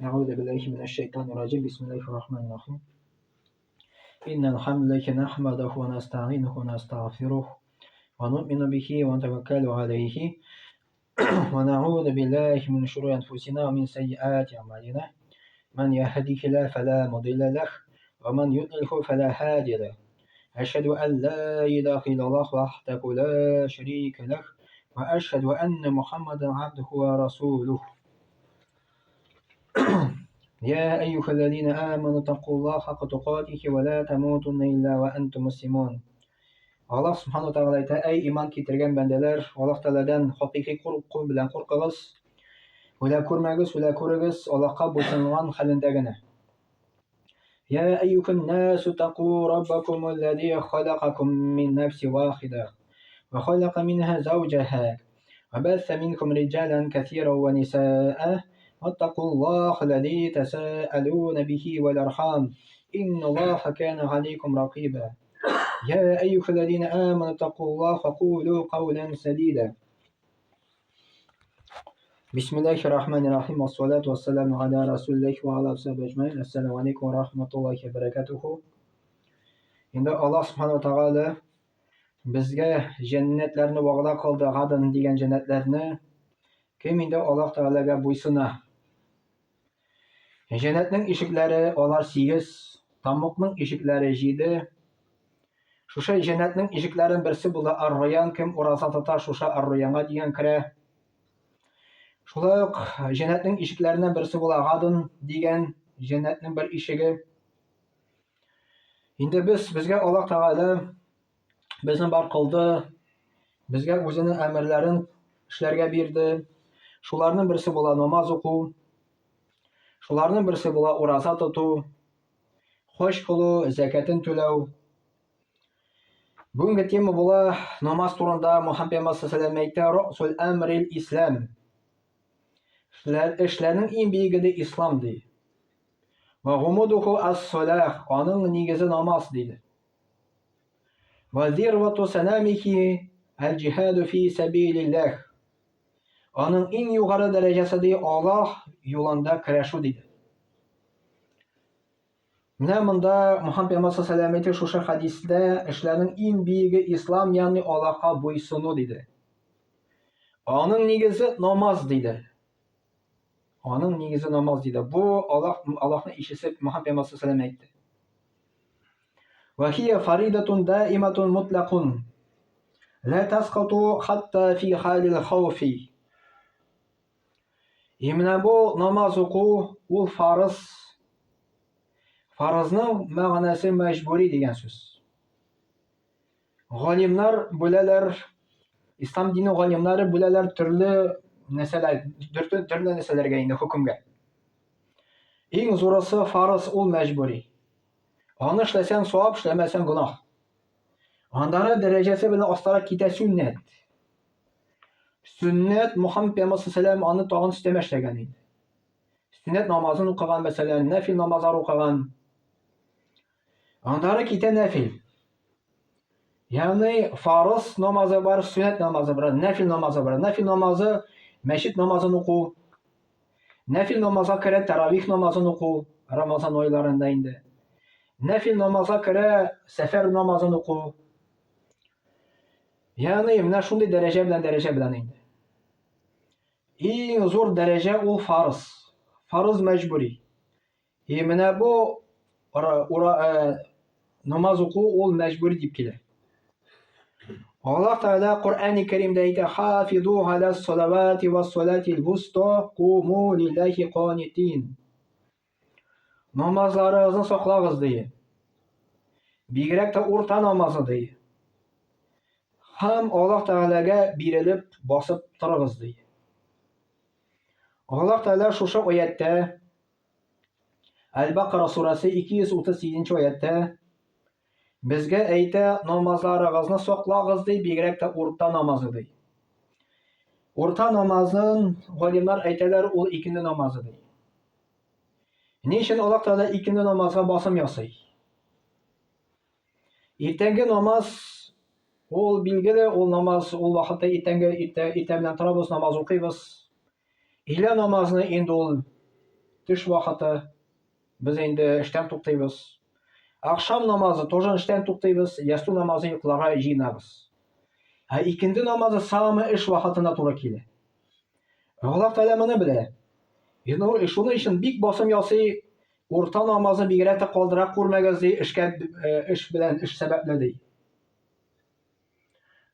أعوذ بالله من الشيطان الرجيم بسم الله الرحمن الرحيم إن الحمد لله نحمده ونستعينه ونستغفره ونؤمن به ونتوكل عليه ونعوذ بالله من شرور أنفسنا ومن سيئات أعمالنا من يهده الله فلا مضل له ومن يضلله فلا هادي له أشهد أن لا إله إلا الله وحده لا شريك له وأشهد أن محمدا عبده ورسوله يا أيها الذين آمنوا اتقوا الله حق تقاته ولا تموتن إلا وأنتم مسلمون. Allah subhanahu wa ta'ala ayta: Ey iman keltirgan bandalar, Alloh taoladan haqiqiy qo'rquv bilan qo'rqig'iz. Ular ko'rmagiz, ular ko'rigiz, Allohga bo'ysungan halindagina. Ya ayyuhan nasu taqu rabbakum alladhi khalaqakum min nafsin wahida wa khalaqa minha zawjaha wa batha minkum rijalan kathiran wa nisaa واتقوا الله الذي تساءلون به والأرحام إن الله كان عليكم رقيبا يا أيها الذين آمنوا اتقوا الله وقولوا قولا سديدا بسم الله الرحمن الرحيم والصلاة والسلام على رسول الله وعلى أصحابه أجمعين السلام عليكم ورحمة الله وبركاته. Endi Alloh subhanahu va taolo bizga jannatlarni va'da qildi, g'adin degan jannatlarni. Kim endi Alloh taolaga bo'ysuna. Jannatning eshiklari olar 8, tamoqning eshiklari 7. Shusha jannatning eshiklarining birisi bo'ldi Ar-Rayyan, kim o'rasa tutar shusha Ar-Rayyanga degan kira. Shulay jannatning eshiklarining birisi bo'ldi G'adin degan jannatning bir eshigi. Endi bizga Alloh taolo bizni bar qildi, bizga o'zining amrlarini ishlarga berdi. Shularning birisi bo'ldi namoz o'qish. Shularning birisi bo'la o'raza tutuv, xo'sh qilib, zakatini to'lav. Bunga tema bo'la namoz turida Muhammad payg'ambar sollallohu alayhi vasallam aytdi: "Ra'sul amril islam." Ishlarning eng buyugi islom deydi. Va g'umuduhu as-solah, oning negizi namoz deydi. Va zirvatu sanamihi al-jihadu fi sabilillah. Onun eng yuqori darajasida Alloh yo'lida kurashuv deydi. Mana bunda Muhammad payg'ambar sollallohu alayhi vasallam aytgan shu hadisda ishlarning eng buyugi islom, ya'ni Allohga bo'ysunu deydi. Onun negizi namoz deydi. Onun negizi namoz deydi. Bu Allohning ishisi Muhammad payg'ambar sollallohu alayhi vasallam aytdi. Va hiya faridatun da'imatun mutlaqun la tasqatu hatta fi halil khawfi. Mana bu namoz o'quv, u farz. Farzning ma'nosi majburiy degan so'z. G'olimlar bo'lalar, islom dini g'olimlari bo'lalar turli narsalarga endi hukmga. Eng zo'risi farz, u majburiy. Onu ishlasang savob, ishlamasang gunoh. Ondari darajasi bilan ostara ketadi sunnat. Sunnat Muhammad payg'ambar sollallohu alayhi vasallam onu tog'in istamashgan edi. Sunnat namozini o'qigan, masalan, nafil namozlar o'qigan. Ondari keta nafil. Ya'ni farz namozi bor, sunnat namozi bor, nafil namozi bor. Nafil namozi masjid namozini o'qu. Nafil namozga kira taravih namozini o'qu, Ramazon oylarida endi. Nafil namozga kira safar namozini o'qu. Ya'ni mana shunday daraja bilan endi. Eng zo'r daraja u farz. Farz majburiy. Mana bu namoz o'quv u majburiy deb keladi. Alloh taolo Qur'oni Karimda aytadi: "Hafizu alas salavati was salatil wusta qumu lillahi qanitin." Namozlaringizni saqlag'iz deydi. Bigrakda o'rta namozni deydi. Ham Alloh taolaga berilib bosib turig'iz deydi. Alloh taolo shu oyatda Al-Baqara surasi 238-oyatda bizga ayta namozlaringizni saqlag'iz deydi, bigrakda o'rta namozni deydi. O'rta namozning g'olimlar aytadilar, u ikindi namozi deydi. Nechun Alloh taolo ikindi namozga bosim yasay? Ertangi namoz ol bilgili, ol namoz ol vaqtda erta bilan turamiz, namoz o'qiymiz. Илә намазны инде ул төш вакыты, без инде эштән туктыйбыз. Акшам намазы тоже эштән туктыйбыз, ясту намазы йокларга җыенабыз. Икенде намазы самы эш вакытына туры килә. Аллаһ Тәгалә моны белә. Шуның өчен бик басым ясый, урта намазны бигрәк тә калдыра күрмәгез ди, эш белән эш сәбәпле ди.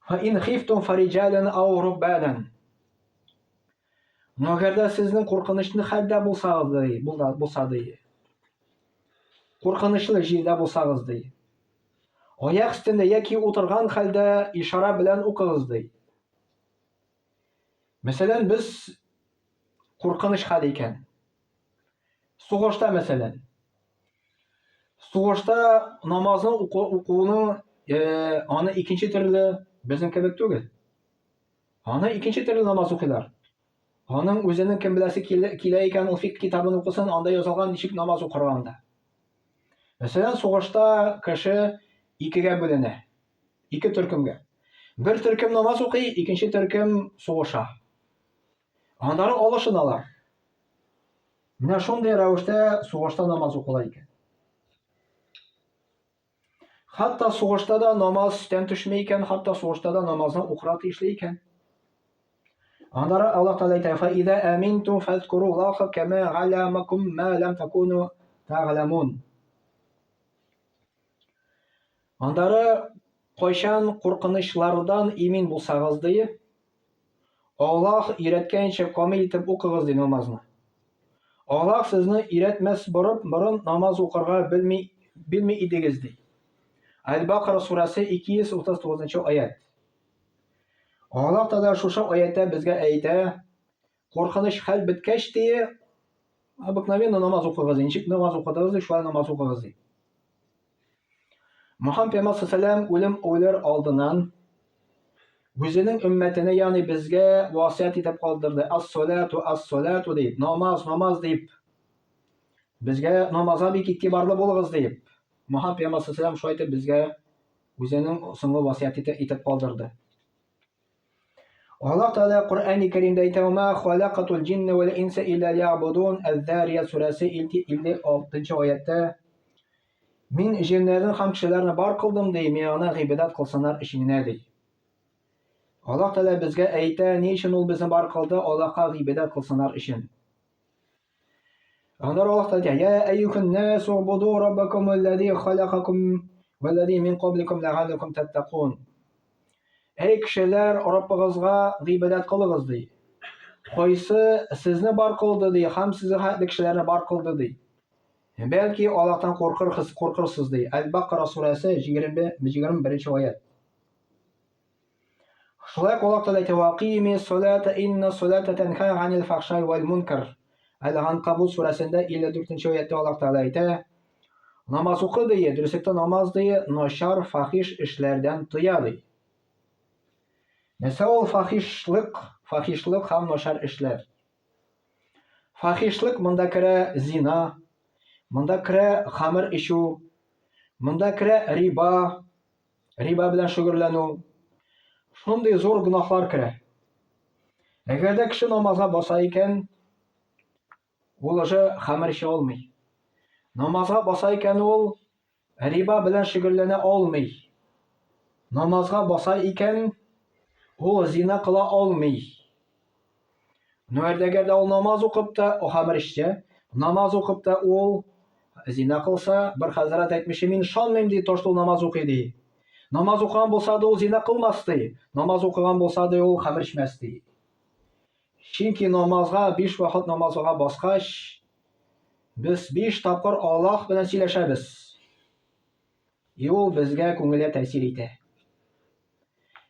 فَإِنْ خِفْتُمْ فَرِجَالًا أَوْ رُكْبَانًا. Әгәр дә сезнең куркынычлы хәлдә булса ди. Куркынычлы җирдә булсагыз ди. Аяк өстендә яки утырган хәлдә ишара белән укыгыз ди. Мәсәлән, без куркыныч хәл икән. Сугышта мәсәлән. Сугышта намазны укуны аны икенче төрле безнең кебек түгел. Аны икенче төрле намаз укыйлар. Аның үзенең кем беләсе килә икән, ул фикъ китабын укысын, анда язылган ничек намаз укырганда. Мәсәлән, сугышта кеше икегә бүленә. Ике төркемгә. Бер төркем намаз укый, икенче төркем сугыша. Аннары алышыналар. Менә шундый рәвештә сугышта намаз укыла икән. Хатта сугышта да намаз өстән төшмәй икән, хатта сугышта да намазны укырга тиешле икән. Аннары Аллаһ Тәгалә әйтә: "Фа-иза аминтум фазкуруллаха кама галамакум ма лам такуну тагламун." Аннары кайчан куркынычлардан имин булсагыз ди, Аллаһ өйрәткәнчә камил итеп укыгыз ди намазны. Аллаһ сезне өйрәтмәс борын намаз укырга белми идегез ди. Әл-Бакара сурәсе 239 аят. Аллаһ Тәгалә шушы аятта безгә әйтә, куркыныч хәл беткәч ди, обыкновенно намаз укыгыз, ничек намаз укыдыгыз ди, шулай намаз укыгыз ди. Мөхәммәд пәйгамбәр саллаллаһу үлем уйлар алдыннан үзенең өммәтенә, ягъни безгә васыят итеп калдырды. Ас-салату дип, намаз дип. Безгә намазга бик игътибарлы булыгыз дип. Мөхәммәд пәйгамбәр саллаллаһу шулай итеп безгә үзенең соңгы васыят итеп калдырды. Аллаһ Тәгалә Куръан-ы Кәримдә әйтә: "Ма халакатул җинна вал инса илля лиябудун." Әз-Зария сурәсе 56 аятта: "Мин җиннәрне һәм кешеләрне бар кылдым ди, миңа гыйбадат кылсыннар өчен генә ди." Аллаһ Тәгалә безгә әйтә, ни өчен ул безне бар кылды? Аллаһка гыйбадат кылсыннар өчен. Аннары Аллаһ Тәгалә: "Я әйюхан нас убуду раббакум аллази халакакум валлази мин qablikum ла'аллакум таттакун." Әй кешеләр, Раббыгызга гыйбадат кылыгыз ди. Кайсы сезне бар кылды ди, һәм сезгә хәтле кешеләрне бар кылды ди. Бәлки Аллаһтан куркырсыз ди. Әл-Бакара сурәсе 21 аят. Шулай Аллаһ Тәгалә әйтә: "Вақими ссалата инна ссалата танха анил фахшай вал мункар." Әл-Анкабут сурәсендә 54 аятта Аллаһ Тәгалә әйтә: "Намаз укы ди, дөреслектә намаз ди, начар фахиш эшләрдән тыя ди." Нәрсә ул фахишлык һәм начар эшләр? Фахишлык монда керә зина, монда керә хамыр ичү, монда керә риба белән шөгыльләнү. Шундый зур гөнаһлар керә. Әгәр дә кеше намазга баса икән, ул уже хамыр ичә алмый. Намазга баса икән, ул риба белән шөгыльләнә алмый. Намазга баса икән, ул зина кыла алмый. Әгәр дә ул намаз укып та хамыр ичә, намаз укып та ул зина кылса, бер хәзрәт әйтмеши, мин ышанмыйм ди, таш ул намаз укый ди. Намаз укыган булса да ул зина кылмас ди. Намаз укыган булса да ул хамыр ичмәс ди. Чөнки намазга 5 вакыт намазга баскач, без 5 тапкыр Аллаһ белән сөйләшәбез. Ул безгә күңелгә тәэсир итә.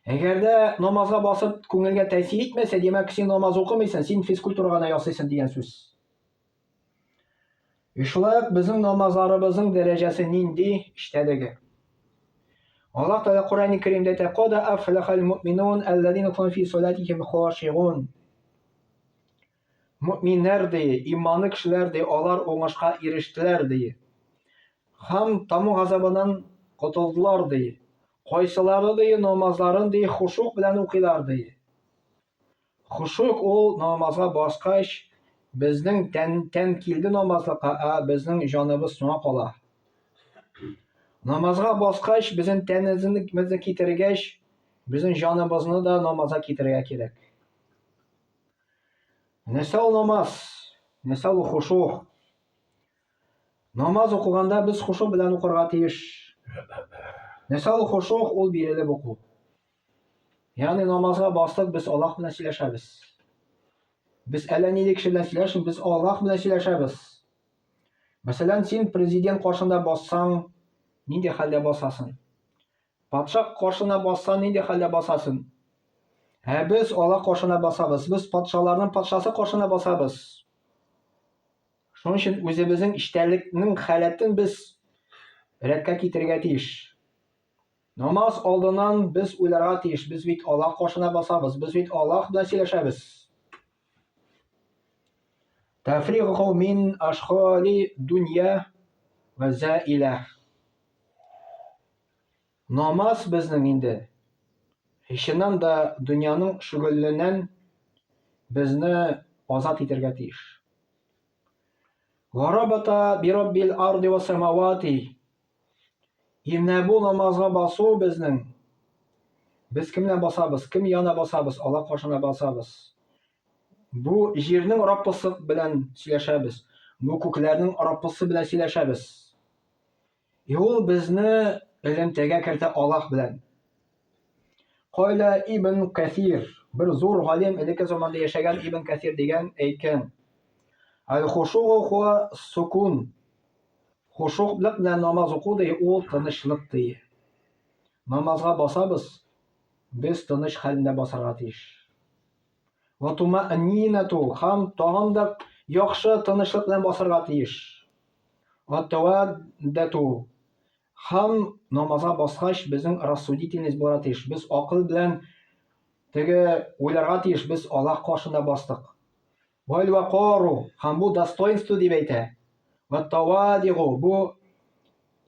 Әгәр дә намазга басып күңелгә тәэсир итмәсә, димәк син намаз укымыйсың, син физкультура гына ясыйсың дигән сүз. Шулай ук безнең намазларыбызның дәрәҗәсе нинди эштәлеге? Аллаһ Тәгалә Куръан-ы Кәримдә әйтә: "Кад афлахал муъминун аллазина хум фи салатихим хашигун." Муъминнәр ди, иманлы кешеләр ди, алар уңышка ирештеләр ди. Һәм таму газабыннан котылдылар ди. Кайсылары ди намазларын ди хушук белән укыйлар ди. Хушук ул намазга баскач, безнең тән килде намазлыкка, безнең җаныбыз соңга кала. Намазга баскач, безнең тәнебезне китергәч, безнең җаныбызны да намазга китерергә кирәк. Нәрсә ул намаз? Нәрсә ул хушук? Намаз укыганда без хушук белән укырга тиеш. Нәрсә ул хушук? Ул бирелеп уку. Ягъни намазга бастык, без Аллаһ белән сөйләшәбез. Без әллә нинди кеше белән сөйләшмибез, без Аллаһ белән сөйләшәбез. Мәсәлән, син президент каршында бассаң, нинди хәлдә басасың? Патша каршына бассаң, нинди хәлдә басасың? Без Аллаһ каршына басабыз, без патшаларның патшасы каршына басабыз. Шуның өчен үзебезнең эчтәлекнең халәтен без рәткә китергә тиеш. Намаз алдыннан без уйларга тиеш, без бит Аллаһ каршына басабыз, без бит Аллаһ белән сөйләшәбез. Тафригу мин ашхали дөнья ва заила. Намаз безнең инде һичнән да дөньяның шөгыльленнән безне азат итәргә тиеш. Гарабата би раббил арди ва самавати. Именно бу намазга басу безнең. Без кемнән басабыз? Кем янына басабыз? Аллаһ каршына басабыз. Бу җирнең Раббысы белән сөйләшәбез. Бу күкләрнең Раббысы белән сөйләшәбез. Ул безне элемтәгә кертә Аллаһ белән. Кайла Ибн Кәсир, бер зур галим, элекке заманда яшәгән Ибн Кәсир дигән әйткән. Аль-хушугу хуа сукун. Хушуклык белән намаз уку ди, ул тынычлык ди. Намазга басабыз, без тыныч хәлендә басарга тиеш. Ва тумаънинату, һәм тагын да яхшы тынычлык белән басарга тиеш. Ва таваддату, һәм намазга баскач безнең рассудительность булырга тиеш. Без акыл белән теге уйларга тиеш, без Аллаһ каршында бастык. Вал вақару, һәм бу достоинство дип әйтә. Ва тавадигу, бу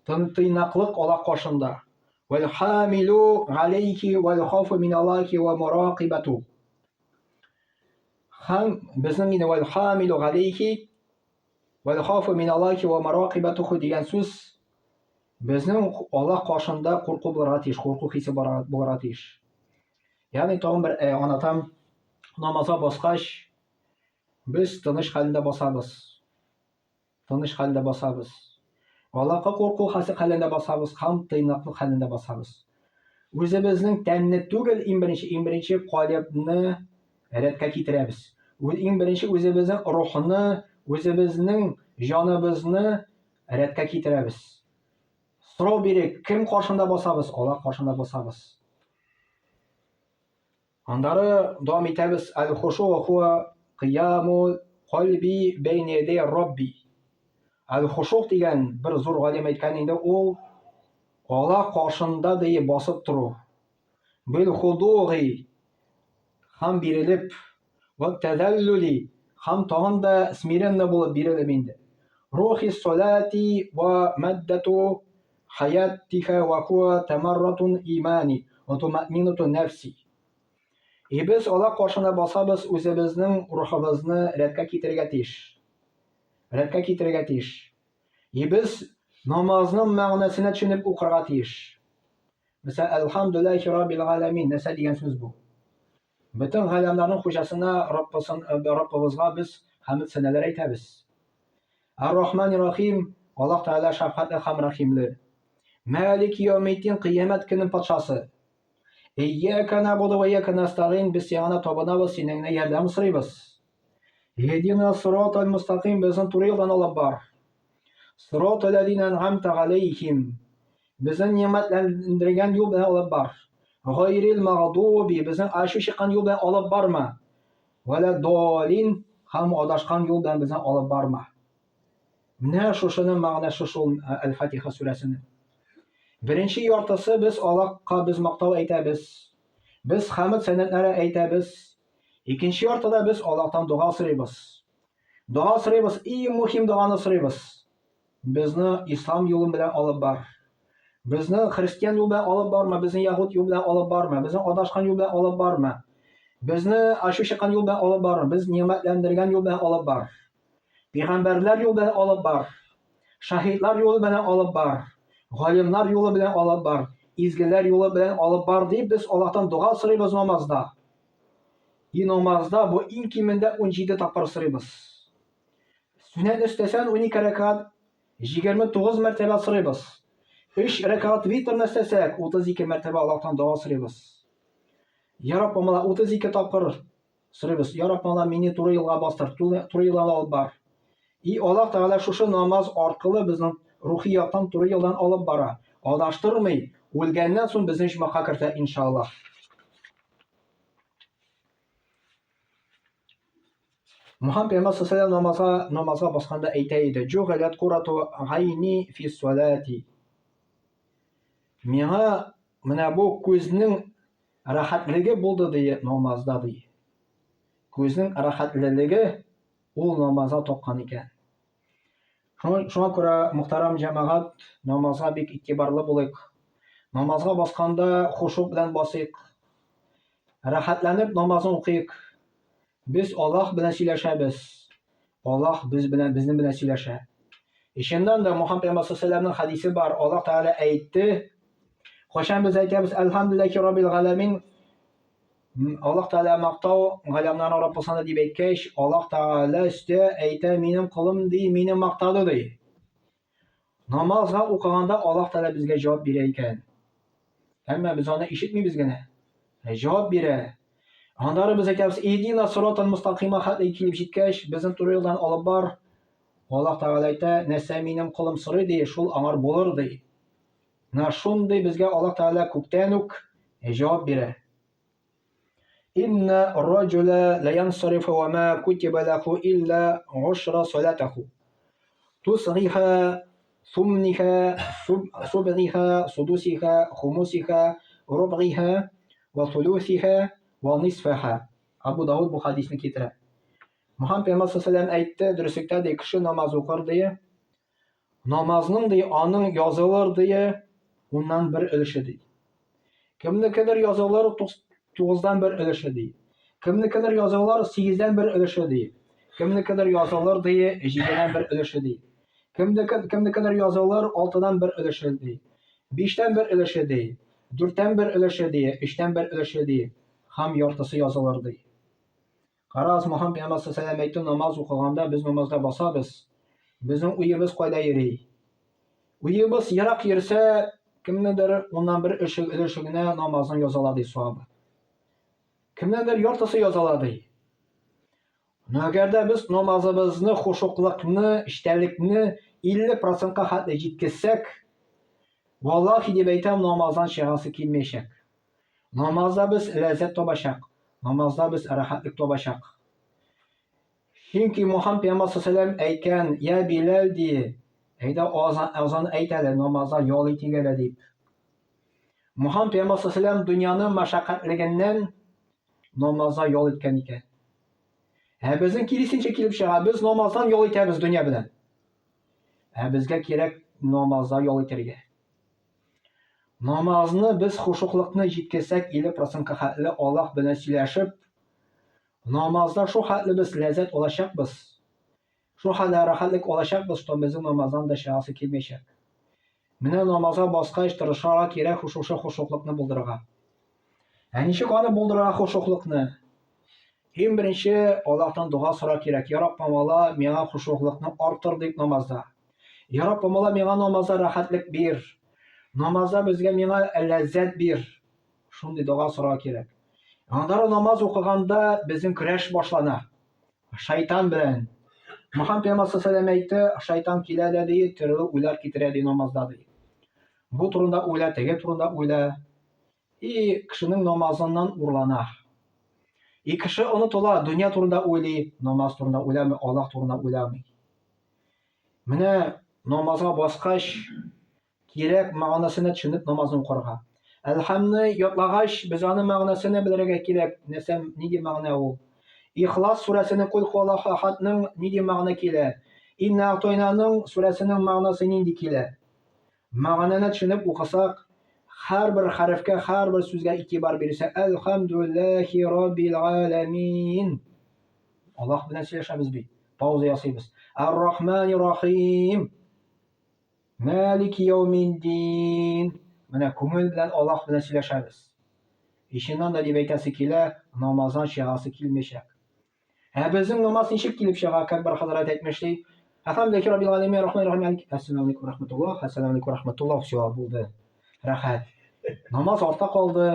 тыйнаклык Аллаһ каршында. Вал хамилу алейхи вал хауфу мин Аллаһи ва мурақибату. Һәм безнең инде вал хамилу алейхи вал хауфу мин Аллаһи ва мурақибату дигән сүз безнең Аллаһ каршында курку булырга тиеш, курку хисе булырга тиеш. Ягъни тагын бер анатам, намазга баскач без тыныч хәлендә басабыз. Тыныч хәлендә басабыз. Аллаһка курку хәлендә басабыз, һәм тыйнаклык хәлендә басабыз. Үзебезнең тәнне түгел, иң беренче калбны рәткә китерәбез. Иң беренче үзебезнең рухны, үзебезнең җаныбызны рәткә китерәбез. Сорау бирик, кем каршында басабыз? Аллаһ каршында басабыз. Андары дәвам итәбез. Аль-хушугу хуа қиямул қалби бәйне ядай Рабби. Аль-хушук дигән бер зур галим әйткән инде, ул Аллаһ каршында ди басып тору. Бил худуги, һәм бирелеп, ва тәзәллүли, һәм тагын да смиренно булып бирелеп инде. Рухи салати ва маддату хаятиха ва хуа тамарратун имани ва тумаънинату нәфси. Без Аллаһ каршына басабыз, үзебезнең рухыбызны рәткә китергә тиеш. Рәткә китергә тиеш. Без намазның мәгънәсенә төшенеп укырга тиеш. Мәсәлән, әлхамдүлиллаһи раббил аламин, нәрсә дигән сүз бу? Бөтен галәмнәрнең хуҗасына, Раббыбызга без хәмд сәнәләр әйтәбез. Ар-Рахманир Рахим, Аллаһ Тәгалә шәфкатьле һәм рәхимле. Малик яумиддин, кыямәт көне патшасы. Iyyaка na'budu va iyyaka nasta'in, biz singana табынабыз, синнән ярдәм сорыйбыз. Иhdина сиратал мустақим, безнең туры юлдан алып бар. Сиратал лазина ан'амта алейхим, безнең нимәтләндергән юл белән алып бар. Гайрил магдуби, безнең ашу чыккан юл белән алып барма. Вала далин, һәм адашкан юл белән безнең алып барма. Менә шушының мәгънәсе шул Аль-Фатиха сүрәсенең. Беренче яртысы без Аллаһка без мактау әйтәбез. Без хәмд сәнәтләре әйтәбез. Икенче яртыда без Аллаһтан дуга сорыйбыз. Дуга сорыйбыз, иң мөһим дуганы сорыйбыз. Безне ислам юлы белән алып бар. Безне христиан юлы белән алып барма, безне яһуд юлы белән алып барма, безне адашкан юл белән алып барма. Безне ашу чыккан юл белән алып бар. Без нимәтләндергән юл белән алып бар. Пәйгамбәрләр юл белән алып бар. Шаһидлар юлы белән алып бар. Галимнар юлы белән алып бар. Изгеләр юлы белән алып бар дип без Аллаһтан дуга сорыйбыз намазда. И намазда бу иң кимендә 17 тапкыр сорыйбыз. Сүннәт өстәсән 12 рәкат 29 мәртәбә сорыйбыз. 3 рәкат витрны өстәсәк 32 мәртәбә Аллаһтан дуга сорыйбыз. Я Рабб, мала 32 тапкыр сорыйбыз. Я Рабб, мала мине туры юлга бастыр, туры юлга алып бар. И Аллаһ Тәгалә шушы намаз аркылы безнең рухи яктан туры юлдан алып бара. Адаштырмый, үлгәннән соң безне җмәгә кертә иншаллаһ. Мөхәммәд пәйгамбәр саллаллаһу алейһи ва сәллям намазга басканда әйтә иде: "Җугәләт курату гайни фи салати." Миңа менә бу күзнең рәхәтлеге булды ди намазда ди. Күзнең рәхәтлеге ул намазда тапкан икән. Шуңа күрә мөхтәрәм җәмәгать, намазга бик игътибарлы булыйк. Намазга басканда хушук белән басыйк. Рәхәтләнеп намазны укыйк. Без Аллаһ белән сөйләшәбез. Аллаһ безнең белән сөйләшә. Ишеннән дә Мөхәммәд пәйгамбәр саллаллаһу хәдисе бар. Аллаһ Тәгалә әйтте. Кайчан без әйтәбез әлхәмдүлиллаһи раббил галәмин. Аллаһ Тәгалә мактау галәмнәрнең Раббысына дип әйткәч, Аллаһ Тәгалә өстә әйтә: "Минем кулым ди, мине мактады" ди. Намазга укыганда Аллаһ Тәгалә безгә җавап бирә икән. Әмма без аны ишетмибез генә. Җавап бирә. Аннары без әйтәбез: "Идина сиратал мустақима" хәтле килеп җиткәч, безнең туры юлдан алып бар. Аллаһ Тәгалә әйтә: "Нәрсә минем кулым сорый ди, шул аңар булыр" ди. Менә шундый безгә Аллаһ Тәгалә күктән үк җавап бирә. Инна ар-раҗула ла янсарифу ва ма кутиба лаху илля 10 салатаху. Тусгиха, сумниха, субгиха, судусиха, хумусиха, рубгиха, ва сулусиха, ва нисфаха. Абу Дауд бу хадисны китерә. Мөхәммәд пәйгамбәр саллаллаһу алейһи әйтте, дөреслектә ди, кеше намаз укыр ди. Намазның ди, аның язылыр ди, уннан бер өлеше ди. Кемнекедер язылыр 9дан бер өлеше ди. Кемнекедер язылыр 8дан бер өлеше ди. Кемнекедер язылыр ди 7дан бер өлеше ди. Кемнекедер язылыр 6дан бер өлеше ди. 5тән бер өлеше ди. 4тән бер өлеше ди. 3тән бер өлеше ди. Һәм яртысы язылыр ди. Карагыз, Мөхәммәд пәйгамбәр саллаллаһу алейһи ва сәллям намаз укыганда без намазда басабыз. Безнең уебыз кайда йөри? Уебыз ерак йөрсә, кемнедер уннан бер өлеше генә намазның языла ди савабы. Кемнедер яртысы языла ди. Әгәр дә без намазыбызны, хушуклыкны, эчтәлекне 50%-ка хәтле җиткезсәк, валлаһи дип әйтәм, намаздан чыгасы килмәячәк. Намазда без ләззәт табачак. Намазда без рәхәтлек табачак. Чөнки Мөхәммәд пәйгамбәр саллаллаһу алейһи әйткән: "Я Билал ди, әйдә азан әйт әле, намазда ял ит әле" дип. Мөхәммәд пәйгамбәр саллаллаһу алейһи дөньяның мәшәкатьлегеннән намазда ял иткән икән. Безнең киресенчә килеп чыга, без намаздан ял итәбез дөнья белән. Безгә кирәк намазда ял итәргә. Намазны без хушуклыкны җиткезсәк 50%-ка хәтле Аллаһ белән сөйләшеп, намазда шул хәтле без ләззәт алачакбыз. Шул хәтле рәхәтлек алачакбыз, что безнең намаздан да чыгасы килмәячәк. Менә намазга баскач тырышырга кирәк хушуклыкны булдырырга. Ничек аны булдырырга хушуклыкны? Иң беренче Аллаһтан дуга сорар кирәк. Я Рабб, мала миңа хушуклыкны артыр дип намазда. Я Рабб, мала миңа намазда рәхәтлек бир. Намазда безгә миңа ләззәт бир. Шундый дуга сорар кирәк. Анда намаз укыганда безнең көрәш башлана. Шайтан белән. Мөхәммәд пәйгамбәр саллаллаһу алейһи әйтте, шайтан килә дә ди, төрле уйлар китерә ди намазда ди. Бу турында уйла, теге турында уйла. И кешенең намазыннан урлана. И кеше онытыла, дөнья турында уйлый, намаз турында уйламый, Аллаһ турында уйламый. Менә намазга баскач кирәк мәгънәсенә төшенеп намазны укырга. Әлхәмне ятлагач без аны мәгънәсенә белергә кирәк. Нәрсә, нинди мәгънә ул? Ихлас сүрәсенең кул хуаллаһу ахадның нинди мәгънә килә? Инна атойнаның сүрәсенең мәгънәсе нинди килә? Мәгънәне төшенеп укысак, har bir harfga, har bir so'zga e'tibor bersa, alhamdulillahi robbil alamin. Alloh bilan so'zlashamiz biz. Pauza yasaymiz. Ar-Rahmanir Rahim. Maliki yawmiddin. Mana ko'ngil bilan Alloh bilan so'zlashamiz. Ishondan da deb aytasi kela, namozdan shig'asi kelmashak. Bizning namoz nechib kelib shig'a Akbar Hazrat aytmishdi. Alhamdulillahi robbil alamin, Rahmanir Rahim. Assalomu alaykum rahmatulloh. Assalomu alaykum rahmatulloh. Shu bo'ldi. Rahat. Namoz ortda qoldi.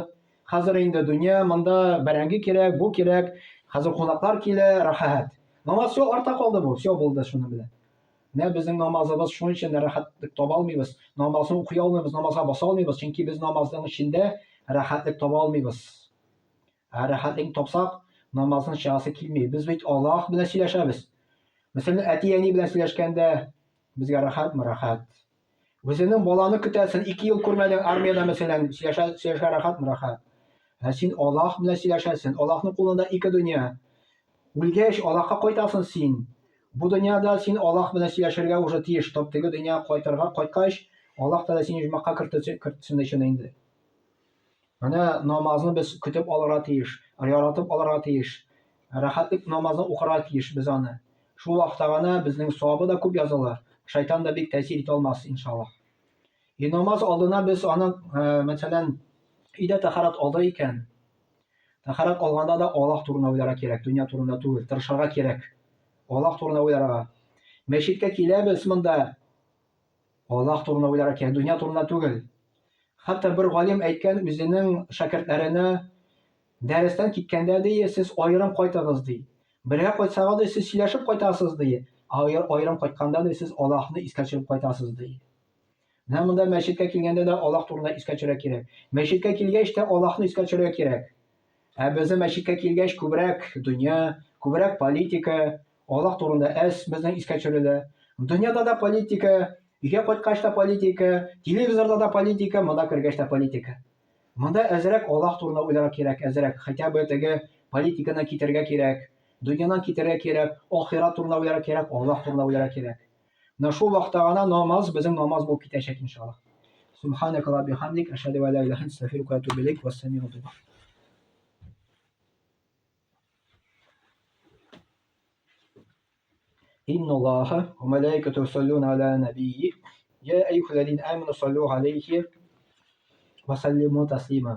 Hozir endi dunyo menda barangi kerak, bu kerak. Hozir qo'noqlar kelar, rahat. Namoz shu ortda qoldi bu. Shu bo'ldi shuni bilan. Ne bizning namozimiz shuning uchun rahatlik topa olmaymiz. Namozni o'qiy olmaymiz, namozga bosa olmaymiz, chunki biz namozning ichida rahatlik topa olmaymiz. Rahatlik topsak, namozning shig'asi kelmaydi. Biz bit Alloh bilan so'zlashamiz. Masalan, atiyani bilan so'zlashganda bizga rahatmi? Rahat. O'zining bolani kutasin, 2 yil ko'rmagan armiyada masalan so'zlashga rahatmi? Rahat. Sen Alloh bilan so'zlashasan. Allohning qo'lida 2 dunyo. O'lgach Allohga qaytasan sen. Bu dunyoda sen Alloh bilan so'zlashirga o'sha tiyish, topdagi dunyo qaytqach, Alloh taolo seni jumaqqa kiritsin endi. Mana namozni biz kutib olishga tiyish, yoritib olishga tiyish, rahatlik namozni o'qishga tiyish biz uni. Shu vaqtda bizning savobida ko'p yozilar. Shayton da bek ta'sir eta olmas inshaalloh. Namoz oldina biz uni masalan ida tahorat oldi ekan. Tahorat olganda da Alloh turina o'ylarga kerak, dunyo turina tug'il, tirishga kerak. Alloh turina o'ylarga. Masjidga kelamiz bunda Alloh turina o'ylarga kerak, dunyo turina tug'il. Hatto bir g'olim aytgan o'zining shogirdlarini darsdan ketganda siz ayrim qaytasiz deydi. Birga qaytsangiz siz so'zlashib qaytasiz deydi. Ayrim qaytganda siz Allohni esga tushirib qaytasiz deydi. Mana bunda masjidga kelganda da Alloh turina esga tushirga kerak. Masjidga kelganda Allohni esga tushirga kerak. Bizni masjidga kelgach ko'proq dunyo, ko'proq politika, Alloh turina bizning esga tushiriladi. Dunyoda da politika, uyga qaytgachda politika, televizorda da politika, bunda kirgachda politika. Bunda azrak Alloh turina o'ylarga kerak, azrak hatto bu yerga politikani ketirga kerak, dunyodan ketirga kerak, oxirat turina o'ylarga kerak, Alloh turina o'ylarga kerak. Mana shu vaqtda namoz bizning namoz bo'lib ketacak inshaalloh. Subhanaka va bihamdik ashhadu an la ilaha illa anta astaghfiruka va atubu ilayk. Vassamiu duo. إن الله وملائكته يصلون على نبيه يا أيها الذين آمنوا صلوا عليه وسلموا تسليما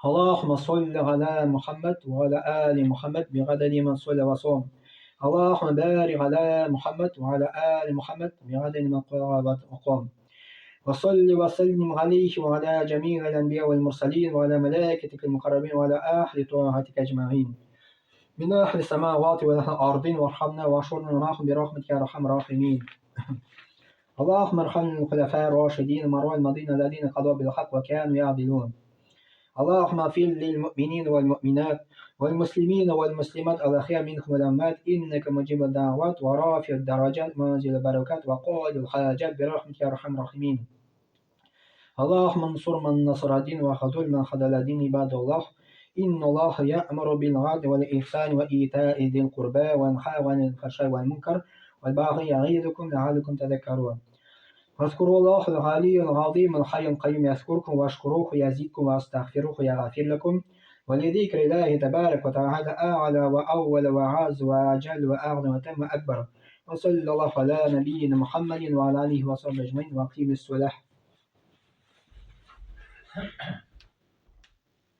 اللهم صل على محمد وعلى آل محمد بعدد من صلى وصام اللهم بارك على محمد وعلى آل محمد بعدد من قام وقام وصل وسلم عليه وعلى جميع الأنبياء والمرسلين وعلى ملائكتك المقربين وعلى أهل طاعتك أجمعين من أهل السماوات والأهل الأرض وارحمنا واشرنا معهم برحمتك يا أرحم الراحمين اللهم ارحم الخلفاء الراشدين المروان الماضين الذين قضوا بالحق وكانوا يعدلون اللهم اغفر للمؤمنين والمؤمنات والمسلمين والمسلمات الأحياء منهم والأموات إنك مجيب الدعوات ورافع الدرجات منزل البركات وقائد الحاجات برحمتك يا أرحم الراحمين اللهم انصر من نصر الدين وخذل من خذل الدين عباد الله إن الله يأمر بالعدل والإحسان وإيتاء ذي القربى وينهى عن الفحشاء والمنكر والبغي يعظكم لعلكم تذكرون واذكروا الله العلي العظيم الحي القيوم يذكركم واشكروه يزدكم واستغفروه يغفر لكم ولذكر الله تبارك وتعالى أعلى وأول وأعز وأجل وأعظم وتم أكبر وصلى الله على نبينا محمد وعلى آله وصحبه أجمعين وأقيم الصلاة